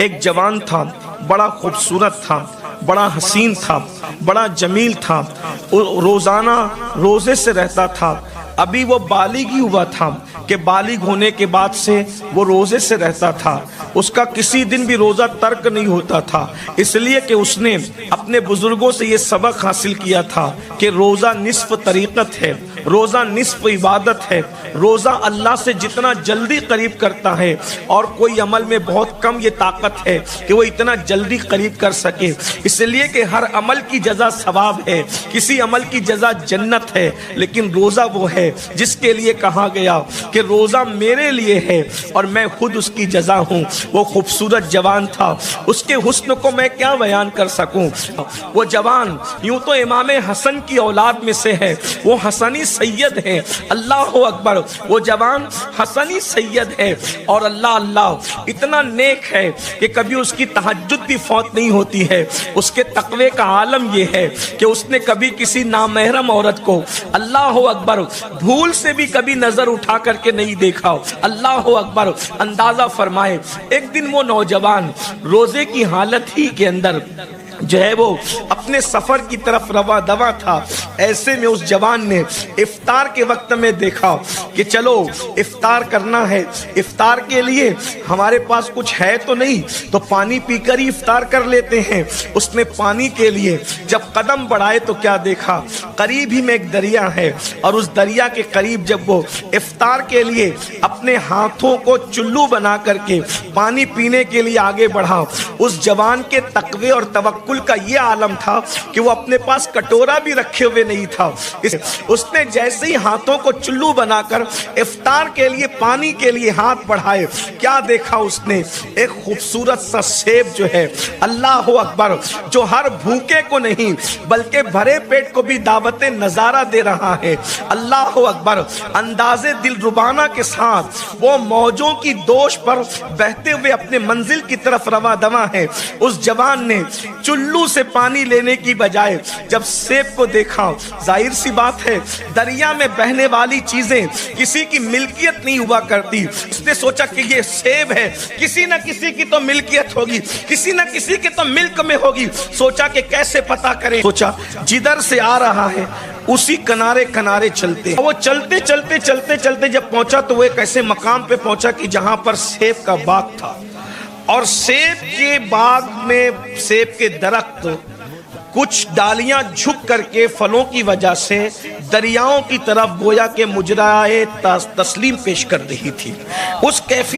ایک جوان تھا، بڑا خوبصورت تھا، بڑا حسین تھا، بڑا جمیل تھا، روزانہ روزے سے رہتا تھا۔ ابھی وہ بالغ ہی ہوا تھا کہ بالغ ہونے کے بعد سے وہ روزے سے رہتا تھا۔ اس کا کسی دن بھی روزہ ترک نہیں ہوتا تھا، اس لیے کہ اس نے اپنے بزرگوں سے یہ سبق حاصل کیا تھا کہ روزہ نصف طریقت ہے، روزہ نصف عبادت ہے۔ روزہ اللہ سے جتنا جلدی قریب کرتا ہے، اور کوئی عمل میں بہت کم یہ طاقت ہے کہ وہ اتنا جلدی قریب کر سکے، اس لیے کہ ہر عمل کی جزا ثواب ہے، کسی عمل کی جزا جنت ہے، لیکن روزہ وہ ہے جس کے لیے کہا گیا کہ روزہ میرے لیے ہے اور میں خود اس کی جزا ہوں۔ وہ خوبصورت جوان تھا، اس کے حسن کو میں کیا بیان کر سکوں۔ وہ جوان یوں تو امام حسن کی اولاد میں سے ہے، وہ حسنی سید ہے، اللہ اکبر۔ وہ جوان حسنی سید ہے اور اللہ اتنا نیک ہے کہ کبھی اس کی تہجد بھی فوت نہیں ہوتی ہے۔ اس کے تقوی کا عالم یہ ہے کہ اس نے کبھی کسی نامحرم عورت کو اللہ اکبر بھول سے بھی کبھی نظر اٹھا کر کے نہیں دیکھا۔ اللہ اکبر۔ اندازہ فرمائے، ایک دن وہ نوجوان روزے کی حالت ہی کے اندر جو ہے وہ اپنے سفر کی طرف رواں دواں تھا۔ ایسے میں اس جوان نے افطار کے وقت میں دیکھا کہ چلو افطار کرنا ہے، افطار کے لیے ہمارے پاس کچھ ہے تو نہیں، تو پانی پی کر ہی افطار کر لیتے ہیں۔ اس نے پانی کے لیے جب قدم بڑھائے تو کیا دیکھا، قریب ہی میں ایک دریا ہے، اور اس دریا کے قریب جب وہ افطار کے لیے اپنے ہاتھوں کو چلو بنا کر کے پانی پینے کے لیے آگے بڑھا، اس جوان کے تقوی اور توکل کا یہ عالم تھا کہ وہ اپنے پاس کٹورا بھی رکھے ہوئے نہیں تھا۔ اس نے جیسے ہی ہاتھوں کو چلو بنا کر افطار کے لیے پانی کے لیے ہاتھ بڑھائے، کیا دیکھا اس نے، ایک خوبصورت سا سیب جو ہے، اللہ اکبر، جو ہر بھوکے کو نہیں بلکہ بھرے پیٹ کو بھی دعوت نظارہ دے رہا ہے۔ اللہ اکبر۔ انداز دل ربانہ کے ساتھ وہ موجوں کی دوش پر بہتے ہوئے اپنے منزل کی طرف رواں دواں ہے۔ اس جوان نے چلو سے پانی لینے کی بجائے جب سیب کو دیکھا، ظاہر سی بات ہے دریا میں بہنے والی چیزیں کسی کی ملکیت نہیں ہوا کرتی۔ اس نے سوچا کہ یہ سیب ہے، کسی نہ کسی کی تو ملکیت ہوگی، کسی نہ کسی کی تو ملک میں ہوگی۔ سوچا کہ کیسے پتا کریں، سوچا جدھر سے آ رہا ہے اسی کنارے کنارے چلتے۔ وہ چلتے چلتے چلتے چلتے جب پہنچا تو وہ ایک ایسے مقام پہ پہنچا کہ جہاں پر سیب کا باغ تھا، اور سیب کے باغ میں سیب کے درخت کچھ ڈالیاں جھک کر کے پھلوں کی وجہ سے دریاؤں کی طرف گویا کہ مجرائے تسلیم پیش کر رہی تھی۔ اس کیفیت